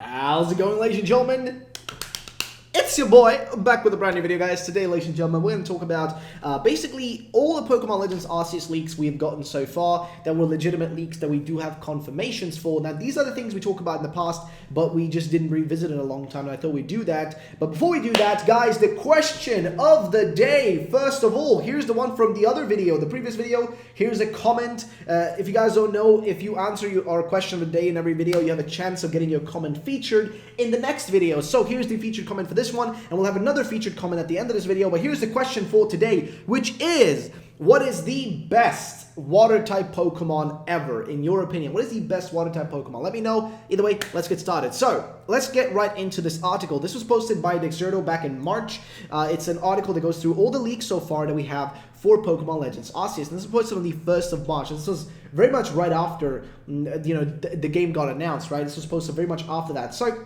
How's it going, ladies and gentlemen? It's your boy, back with a brand new video, guys. Today, ladies and gentlemen, we're going to talk about basically all the Pokemon Legends Arceus leaks we've gotten so far that were legitimate leaks that we do have confirmations for. Now, these are the things we talked about in the past, but we just didn't revisit in a long time, and I thought we'd do that. But before we do that, guys, the question of the day. First of all, here's the one from the other video, the previous video. Here's a comment. If you guys don't know, if you answer our question of the day in every video, you have a chance of getting your comment featured in the next video. So here's the featured comment for this one, and we'll have another featured comment at the end of this video. But here's the question for today, which is, what is the best water type Pokemon ever, in your opinion? What is the best water type Pokemon? Let me know. Either way, let's get started. So let's get right into this article. This was posted by Dexerto back in March. It's an article that goes through all the leaks so far that we have for Pokemon Legends Arceus, and this was posted on the 1st of March. This was very much right after the game got announced, right? This was posted very much after that. So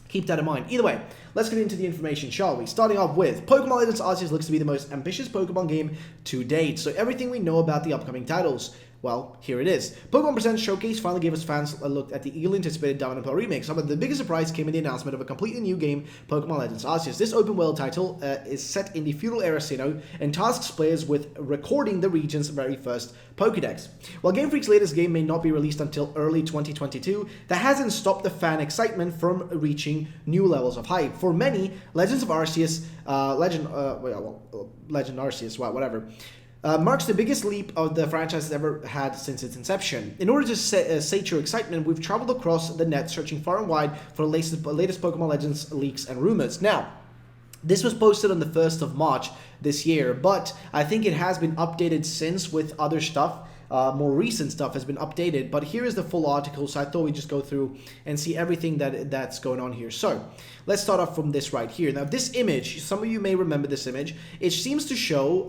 keep that in mind. Either way, let's get into the information, shall we? Starting off with, Pokemon Legends Arceus looks to be the most ambitious Pokemon game to date. So everything we know about the upcoming titles, well, here it is. Pokemon Presents Showcase finally gave us fans a look at the eagerly anticipated Diamond and Pearl remake. Some of the biggest surprise came in the announcement of a completely new game, Pokemon Legends Arceus. This open world title is set in the feudal era Sinnoh and tasks players with recording the region's very first Pokédex. While Game Freak's latest game may not be released until early 2022, that hasn't stopped the fan excitement from reaching new levels of hype. For many, Legends of Arceus, Legend Arceus, wow, whatever, marks the biggest leap of the franchise has ever had since its inception. In order to sate your excitement, we've traveled across the net searching far and wide for the latest Pokemon Legends leaks and rumors. Now, this was posted on the 1st of March this year, but I think it has been updated since with other stuff. More recent stuff has been updated, but here is the full article, so I thought we'd just go through and see everything that's going on here. So let's start off from this right here. Now, this image, some of you may remember this image. It seems to show,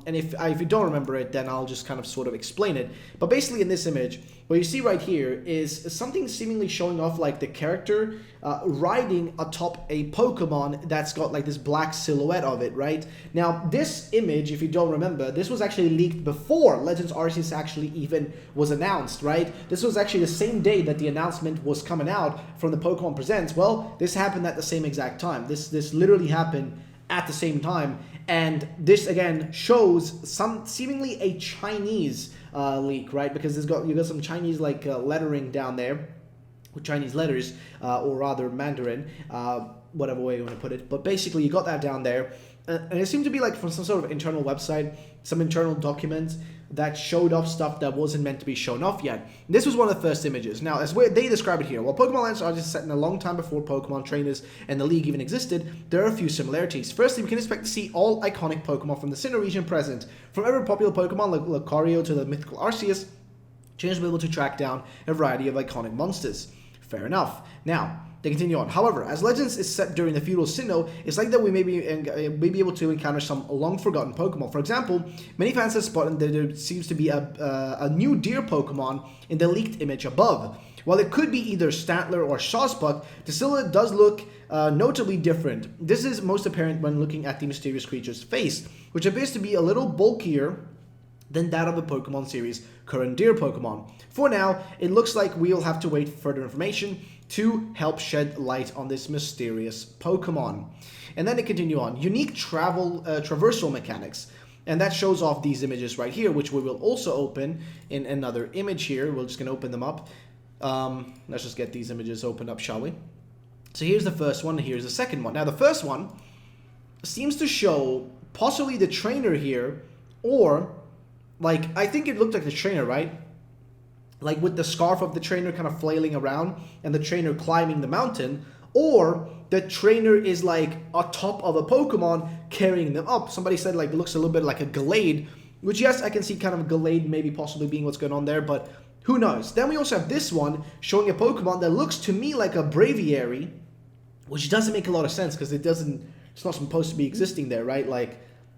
and if you don't remember it, then I'll just kind of sort of explain it. But basically in this image, what you see right here is something seemingly showing off like the character riding atop a Pokemon that's got like this black silhouette of it, right? Now, this image, if you don't remember, this was actually leaked before Legends Arceus actually even was announced, right? This was actually the same day that the announcement was coming out from the Pokemon Presents. Well, this happened at the same exact time. This literally happened at the same time, and this again shows some seemingly a Chinese leak, right? Because you got some Chinese like lettering down there, with Chinese letters, or rather Mandarin, whatever way you want to put it. But basically, you got that down there, and it seemed to be like from some sort of internal website, some internal documents that showed off stuff that wasn't meant to be shown off yet. This was one of the first images. Now, as they describe it here, while Pokemon Legends are just set in a long time before Pokemon trainers and the league even existed, there are a few similarities. Firstly, we can expect to see all iconic Pokemon from the Sinnoh region present. From every popular Pokemon like Lucario to the mythical Arceus, trainers will be able to track down a variety of iconic monsters. Fair enough. Now, they continue on. However, as Legends is set during the feudal Sinnoh, it's like that we may be able to encounter some long-forgotten Pokemon. For example, many fans have spotted that there seems to be a new deer Pokemon in the leaked image above. While it could be either Stantler or Shawsbuck, the silhouette does look notably different. This is most apparent when looking at the mysterious creature's face, which appears to be a little bulkier than that of the Pokemon series' current deer Pokemon. For now, it looks like we'll have to wait for further information to help shed light on this mysterious Pokemon. And then they continue on. Unique traversal mechanics. And that shows off these images right here, which we will also open in another image here. We're just going to open them up. Let's just get these images opened up, shall we? So here's the first one, here's the second one. Now, the first one seems to show possibly the trainer here, or like, I think it looked like the trainer, right? Like with the scarf of the trainer kind of flailing around and the trainer climbing the mountain, or the trainer is like atop of a Pokemon carrying them up. Somebody said like it looks a little bit like a Gallade, which yes, I can see kind of a Gallade maybe possibly being what's going on there, but who knows? Then we also have this one showing a Pokemon that looks to me like a Braviary, which doesn't make a lot of sense because it's not supposed to be existing there, right? Like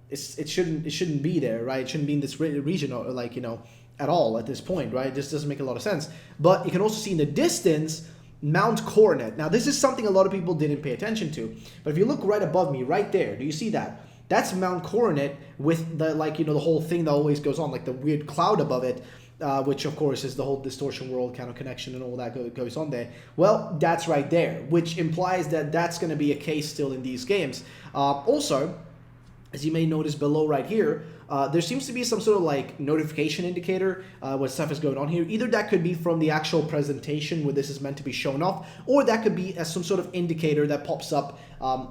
it shouldn't be there, right? It shouldn't be in this region or like, at all at this point, right? This doesn't make a lot of sense. But you can also see in the distance Mount Coronet. Now, this is something a lot of people didn't pay attention to. But if you look right above me, right there, do you see that? That's Mount Coronet with the, the whole thing that always goes on, like the weird cloud above it. which of course is the whole distortion world kind of connection and all that goes on there. Well, that's right there, which implies that that's going to be a case still in these games. Also, as you may notice below right here, there seems to be some sort of like notification indicator when stuff is going on here. Either that could be from the actual presentation where this is meant to be shown off, or that could be as some sort of indicator that pops up,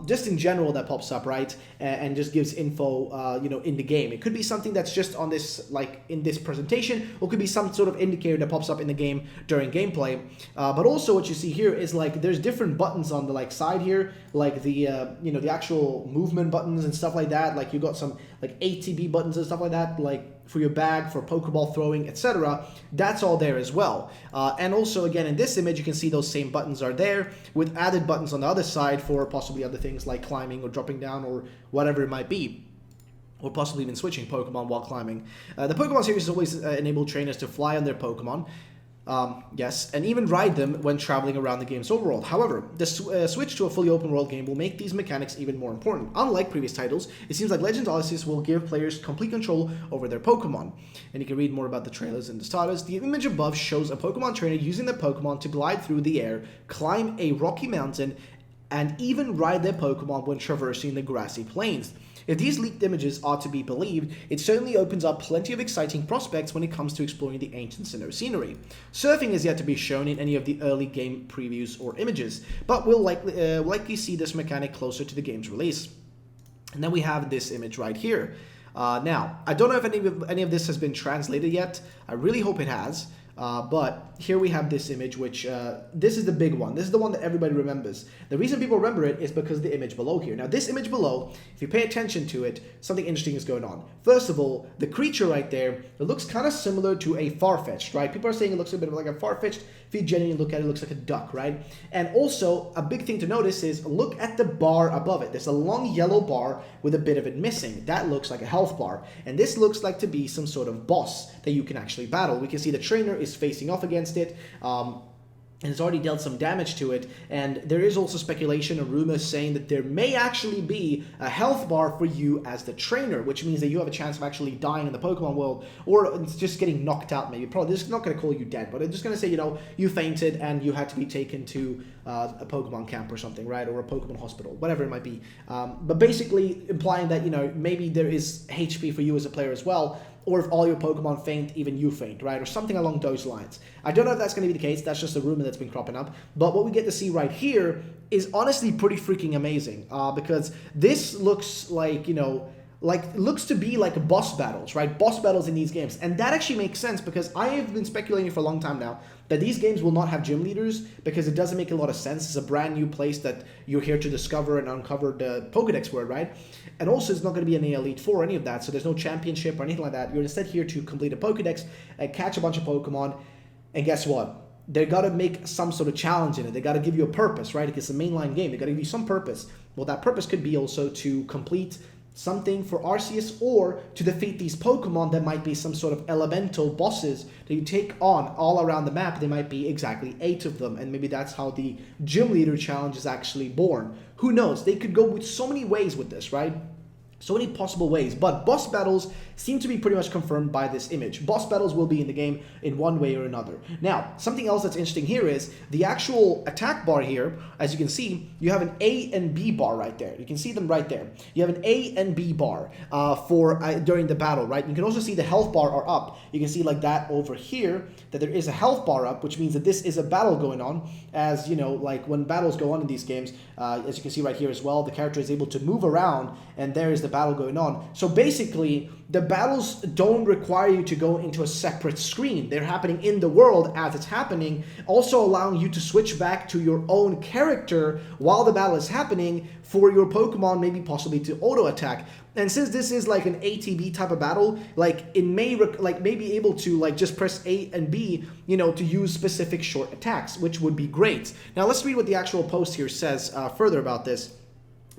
just in general that pops up, right? And just gives info, you know, in the game. It could be something that's just on this, like in this presentation, or it could be some sort of indicator that pops up in the game during gameplay. But also what you see here is like there's different buttons on the like side here, like the, you know, the actual movement buttons and stuff like that. Like you got some like ATB buttons and stuff like that, like for your bag, for Pokeball throwing, etc. That's all there as well. And also, again, in this image, you can see those same buttons are there with added buttons on the other side for possibly other things like climbing or dropping down or whatever it might be. Or possibly even switching Pokemon while climbing. The Pokemon series has always enabled trainers to fly on their Pokemon. Yes, and even ride them when traveling around the game's overworld. However, the switch to a fully open world game will make these mechanics even more important. Unlike previous titles, it seems like Legends Arceus will give players complete control over their Pokemon. And you can read more about the trailers and the starters. The image above shows a Pokemon trainer using their Pokemon to glide through the air, climb a rocky mountain, and even ride their Pokemon when traversing the grassy plains. If these leaked images are to be believed, it certainly opens up plenty of exciting prospects when it comes to exploring the ancient Sinnoh scenery. Surfing is yet to be shown in any of the early game previews or images, but we'll likely see this mechanic closer to the game's release. And then we have this image right here. Now, I don't know if any of this has been translated yet. I really hope it has. But here we have this image, which this is the big one. This is the one that everybody remembers. The reason people remember it is because of the image below here. Now, this image below, if you pay attention to it, something interesting is going on. First of all, the creature right there, it looks kind of similar to a Farfetch'd, right? People are saying it looks a bit like a Farfetch'd. If you genuinely look at it, it looks like a duck, right? And also, a big thing to notice is look at the bar above it. There's a long yellow bar with a bit of it missing. That looks like a health bar. And this looks like to be some sort of boss that you can actually battle. We can see the trainer is facing off against it, and it's already dealt some damage to it, and there is also speculation or rumors saying that there may actually be a health bar for you as the trainer, which means that you have a chance of actually dying in the Pokemon world, or just getting knocked out maybe. Probably, this is not going to call you dead, but it's just going to say, you know, you fainted and you had to be taken to a Pokemon camp or something, right, or a Pokemon hospital, whatever it might be. But basically implying that, you know, maybe there is HP for you as a player as well, or if all your Pokemon faint, even you faint, right? Or something along those lines. I don't know if that's going to be the case. That's just a rumor that's been cropping up. But what we get to see right here is honestly pretty freaking amazing. Because this looks like, you know, looks to be like boss battles, right? Boss battles in these games. And that actually makes sense because I have been speculating for a long time now that these games will not have gym leaders because it doesn't make a lot of sense. It's a brand new place that you're here to discover and uncover the Pokedex word, right? And also it's not going to be an Elite Four or any of that, so there's no championship or anything like that. You're instead here to complete a Pokedex and catch a bunch of Pokemon, and guess what? They got to make some sort of challenge in it. They got to give you a purpose, right? It's a mainline game. They got to give you some purpose. Well, that purpose could be also to complete something for Arceus or to defeat these Pokemon that might be some sort of elemental bosses that you take on all around the map. There might be exactly 8 of them, and maybe that's how the Gym Leader Challenge is actually born. Who knows? They could go with so many ways with this, right? So many possible ways, but boss battles seem to be pretty much confirmed by this image. Boss battles will be in the game in one way or another. Now, something else that's interesting here is the actual attack bar here. As you can see, you have an A and B bar right there. You can see them right there. You have an A and B bar for during the battle, right? You can also see the health bar are up. You can see like that over here, that there is a health bar up, which means that this is a battle going on. As you know, like when battles go on in these games, as you can see right here as well, the character is able to move around, and there is the battle going on. So basically, the battles don't require you to go into a separate screen. They're happening in the world as it's happening, also allowing you to switch back to your own character while the battle is happening for your Pokemon, maybe possibly to auto attack. And since this is like an ATB type of battle, like it may be able to like just press A and B, you know, to use specific short attacks, which would be great. Now let's read what the actual post here says further about this.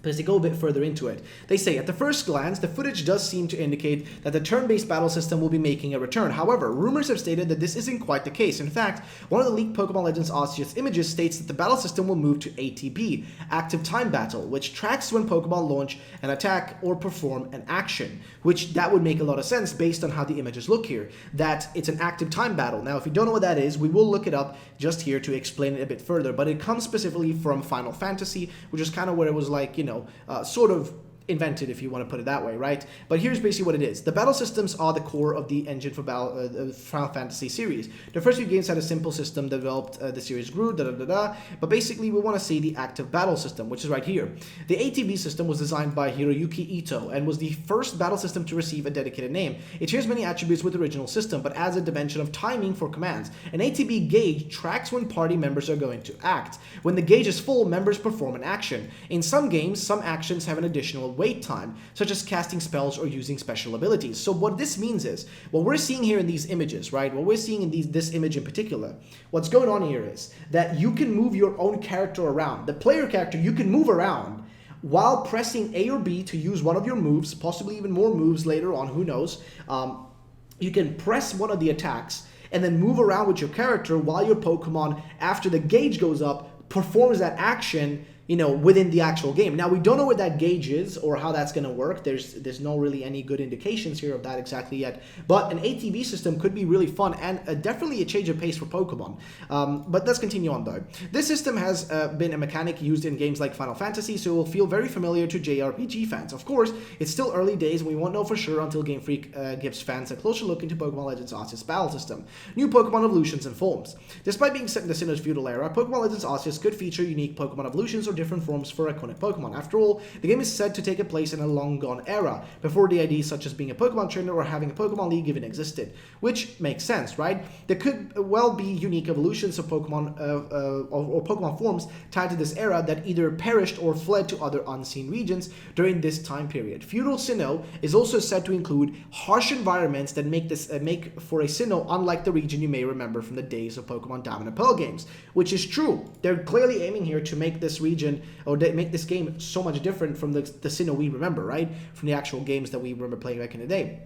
because they go a bit further into it. They say, at the first glance, the footage does seem to indicate that the turn-based battle system will be making a return. However, rumors have stated that this isn't quite the case. In fact, one of the leaked Pokemon Legends Arceus images states that the battle system will move to ATB, Active Time Battle, which tracks when Pokemon launch an attack or perform an action, which that would make a lot of sense based on how the images look here, that it's an active time battle. Now, if you don't know what that is, we will look it up just here to explain it a bit further, but it comes specifically from Final Fantasy, which is kind of where it was like, sort of invented, if you want to put it that way, right? But here's basically what it is. The battle systems are the core of the engine for the Final Fantasy series. The first few games had a simple system developed, the series grew, but basically we want to see the active battle system, which is right here. The ATB system was designed by Hiroyuki Ito and was the first battle system to receive a dedicated name. It shares many attributes with the original system, but adds a dimension of timing for commands. An ATB gauge tracks when party members are going to act. When the gauge is full, members perform an action. In some games, some actions have an additional wait time, such as casting spells or using special abilities. So what this means is, what we're seeing here in these images, right? What we're seeing in this image in particular, what's going on here is that you can move your own character around. The player character, you can move around while pressing A or B to use one of your moves, possibly even more moves later on, who knows. You can press one of the attacks and then move around with your character while your Pokemon, after the gauge goes up, performs that action within the actual game. Now, we don't know what that gauge is or how that's going to work. There's no really any good indications here of that exactly yet. But an ATB system could be really fun and definitely a change of pace for Pokemon. But let's continue on though. This system has been a mechanic used in games like Final Fantasy, so it will feel very familiar to JRPG fans. Of course, it's still early days and we won't know for sure until Game Freak gives fans a closer look into Pokemon Legends Arceus battle system, new Pokemon evolutions and forms. Despite being set in the Sinnoh's feudal era, Pokemon Legends Arceus could feature unique Pokemon evolutions or different forms for iconic Pokemon. After all, the game is said to take place in a long-gone era, before the ideas such as being a Pokemon trainer or having a Pokemon League even existed, which makes sense, right? There could well be unique evolutions of Pokemon or Pokemon forms tied to this era that either perished or fled to other unseen regions during this time period. Feudal Sinnoh is also said to include harsh environments that make for a Sinnoh unlike the region you may remember from the days of Pokemon Diamond and Pearl games, which is true. They're clearly aiming here to make this region, or they make this game so much different from the Sinnoh we remember, right? From the actual games that we remember playing back in the day.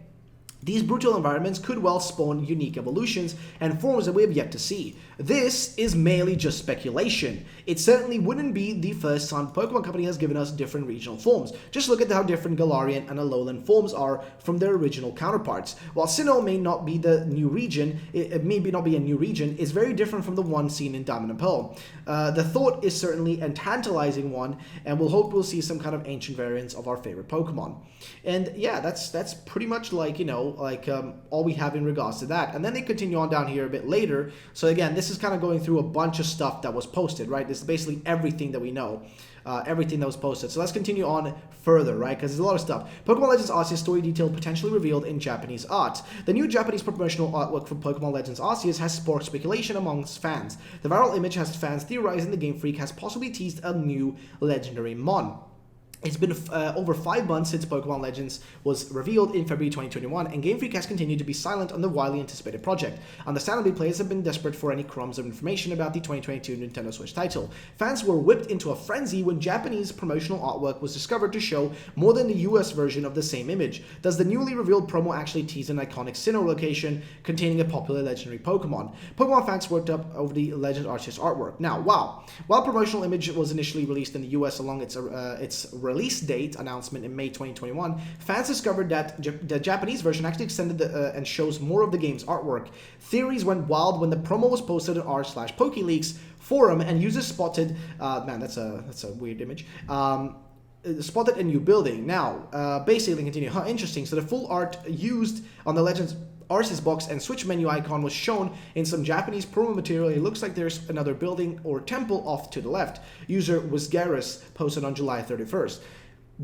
These brutal environments could well spawn unique evolutions and forms that we have yet to see. This is merely just speculation. It certainly wouldn't be the first time Pokemon Company has given us different regional forms. Just look at how different Galarian and Alolan forms are from their original counterparts. While Sinnoh may not be the new region, it may not be a new region, it's very different from the one seen in Diamond and Pearl. The thought is certainly a tantalizing one, and we'll hope we'll see some kind of ancient variants of our favorite Pokemon. And yeah, that's pretty much like, all we have in regards to that. And then they continue on down here a bit later. So again, this is kind of going through a bunch of stuff that was posted, right? This is basically everything that we know. Everything that was posted. So let's continue on further, right? Because there's a lot of stuff. Pokemon Legends Arceus story detail potentially revealed in Japanese art. The new Japanese promotional artwork for Pokemon Legends Arceus has sparked speculation amongst fans. The viral image has fans theorizing the Game Freak has possibly teased a new legendary Mon. It's been over 5 months since Pokemon Legends was revealed in February 2021, and Game Freak has continued to be silent on the widely anticipated project. Understandably, players have been desperate for any crumbs of information about the 2022 Nintendo Switch title. Fans were whipped into a frenzy when Japanese promotional artwork was discovered to show more than the US version of the same image. Does the newly revealed promo actually tease an iconic Sinnoh location containing a popular legendary Pokemon? Pokemon fans worked up over the Legend Arceus artwork. Now, while promotional image was initially released in the US along its release date announcement in May 2021, fans discovered that the Japanese version actually extended and shows more of the game's artwork. Theories went wild when the promo was posted on r/PokeLeaks forum, and users spotted, man, that's a weird image, spotted a new building. Now, basically continue, interesting, so the full art used on the Legends Arceus box and Switch menu icon was shown in some Japanese promo material. It looks like there's another building or temple off to the left. User Wisgaris posted on July 31st.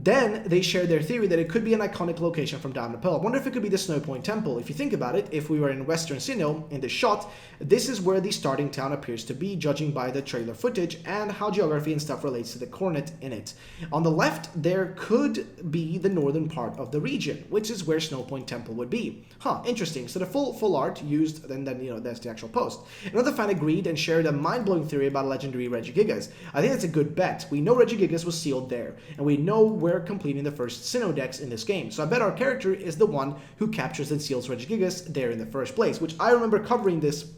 Then they shared their theory that it could be an iconic location from Diamond and Pearl. I wonder if it could be the Snow Point Temple. If you think about it, if we were in Western Sinnoh in this shot, this is where the starting town appears to be, judging by the trailer footage and how geography and stuff relates to the coronet in it. On the left, there could be the northern part of the region, which is where Snow Point Temple would be. Huh, interesting. So the full art used, and then, that's the actual post. Another fan agreed and shared a mind-blowing theory about legendary Regigigas. I think that's a good bet. We know Regigigas was sealed there, and we know we're completing the first Sinnoh Dex in this game. So I bet our character is the one who captures and seals Regigigas there in the first place, which I remember covering this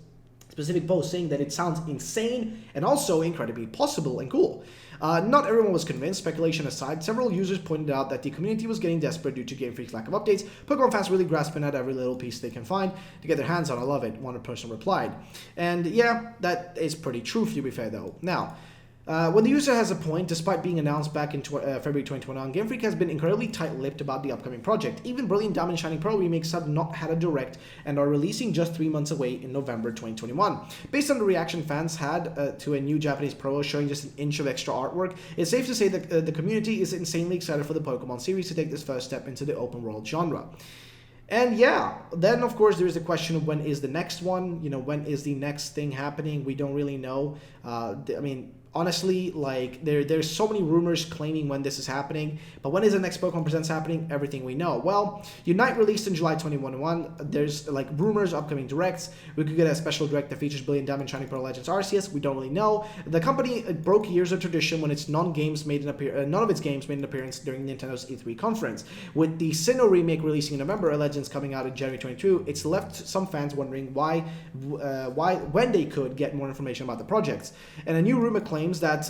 specific post saying that it sounds insane and also incredibly possible and cool. Not everyone was convinced. Speculation aside, several users pointed out that the community was getting desperate due to Game Freak's lack of updates. Pokemon fans really grasping at every little piece they can find to get their hands on. I love it, one person replied. And yeah, that is pretty true, to be fair though. Now, when the user has a point, despite being announced back in February 2021, Game Freak has been incredibly tight-lipped about the upcoming project. Even Brilliant Diamond and Shining Pearl remakes have not had a direct and are releasing just 3 months away in November 2021. Based on the reaction fans had to a new Japanese promo showing just an inch of extra artwork, it's safe to say that the community is insanely excited for the Pokemon series to take this first step into the open world genre. And yeah, then of course there is the question of when is the next one, when is the next thing happening? We don't really know. Honestly, like there's so many rumors claiming when this is happening, but when is the next Pokemon Presents happening? Everything we know. Well, Unite released in July 2021. There's like rumors, upcoming directs. We could get a special direct that features Brilliant Diamond, Shining Pearl Legends Arceus. We don't really know. The company broke years of tradition when its none of its games made an appearance during Nintendo's E3 conference. With the Sinnoh remake releasing in November and Legends coming out in January 2022, it's left some fans wondering when they could get more information about the projects. And a new rumor claims that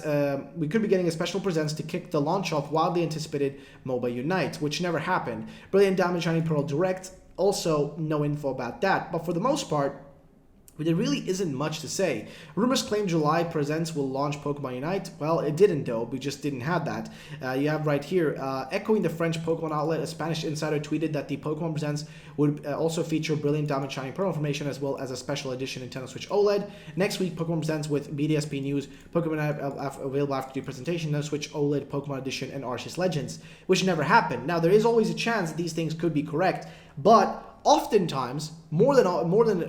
we could be getting a special presence to kick the launch off wildly anticipated MOBA Unite, which never happened. Brilliant Diamond Shining Pearl Direct, also no info about that, but for the most part, there really isn't much to say. Rumors claim July Presents will launch Pokemon Unite. Well, it didn't though, we just didn't have that. You have right here, echoing the French Pokemon outlet, a Spanish insider tweeted that the Pokemon Presents would also feature Brilliant Diamond Shining Pearl information as well as a special edition Nintendo Switch OLED. Next week, Pokemon Presents with BDSP news, Pokemon available after the presentation, Nintendo Switch OLED, Pokemon Edition, and Arceus Legends, which never happened. Now, there is always a chance that these things could be correct, but oftentimes, more than often,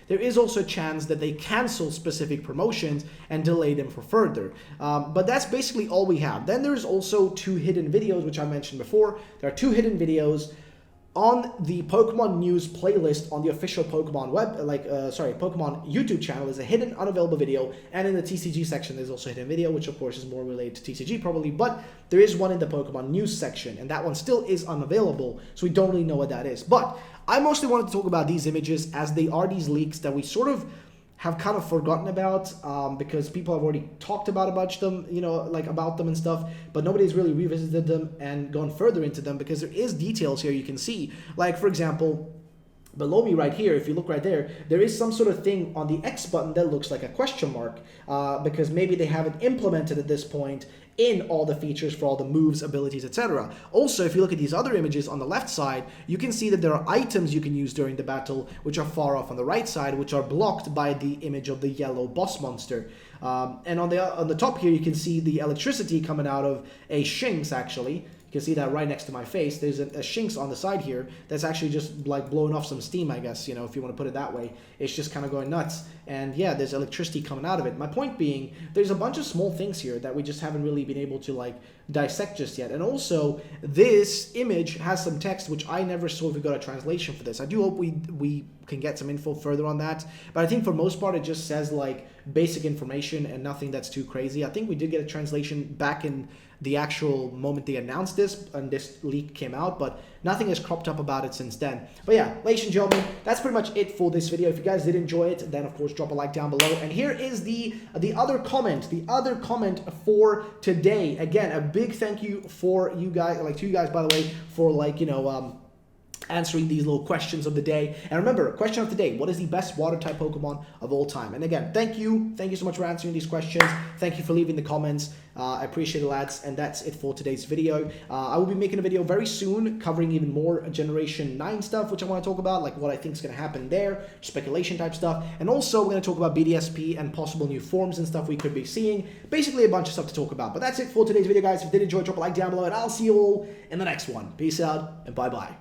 there is also a chance that they cancel specific promotions and delay them for further. But that's basically all we have. Then there's also 2 hidden videos, which I mentioned before. There are 2 hidden videos on the Pokemon News playlist on the official Pokemon Pokemon YouTube channel. Is a hidden unavailable video, and in the TCG section there's also a hidden video, which of course is more related to TCG probably, but there is one in the Pokemon News section, and that one still is unavailable, so we don't really know what that is. But I mostly wanted to talk about these images as they are these leaks that we sort of have kind of forgotten about because people have already talked about them, about them and stuff, but nobody's really revisited them and gone further into them because there is details here you can see. Like, for example, below me right here, if you look right there, there is some sort of thing on the X button that looks like a question mark because maybe they haven't implemented at this point in all the features for all the moves, abilities, etc. Also, if you look at these other images on the left side, you can see that there are items you can use during the battle, which are far off on the right side, which are blocked by the image of the yellow boss monster. And on the top here, you can see the electricity coming out of a Shinx, actually. You can see that right next to my face. There's a Shinx on the side here that's actually just like blowing off some steam, I guess, if you want to put it that way. It's just kind of going nuts. And yeah, there's electricity coming out of it. My point being, there's a bunch of small things here that we just haven't really been able to dissect just yet. And also, this image has some text which I never saw if we got a translation for this. I do hope we can get some info further on that. But I think for most part, it just says basic information and nothing that's too crazy. I think we did get a translation back in the actual moment they announced this and this leak came out, but nothing has cropped up about it since then. But yeah, ladies and gentlemen, that's pretty much it for this video. If you guys did enjoy it, then of course drop a like down below. And here is the other comment for today. Again, a big thank you for you guys, to you guys, by the way, for answering these little questions of the day. And remember, question of the day, what is the best water type Pokemon of all time? And again, thank you so much for answering these questions. Thank you for leaving the comments. I appreciate it, lads. And that's it for today's video. I will be making a video very soon covering even more Generation 9 stuff, which I want to talk about, like what I think is going to happen there, speculation type stuff. And also we're going to talk about BDSP and possible new forms and stuff we could be seeing. Basically a bunch of stuff to talk about. But that's it for today's video, guys. If you did enjoy, drop a like down below, and I'll see you all in the next one. Peace out and bye-bye.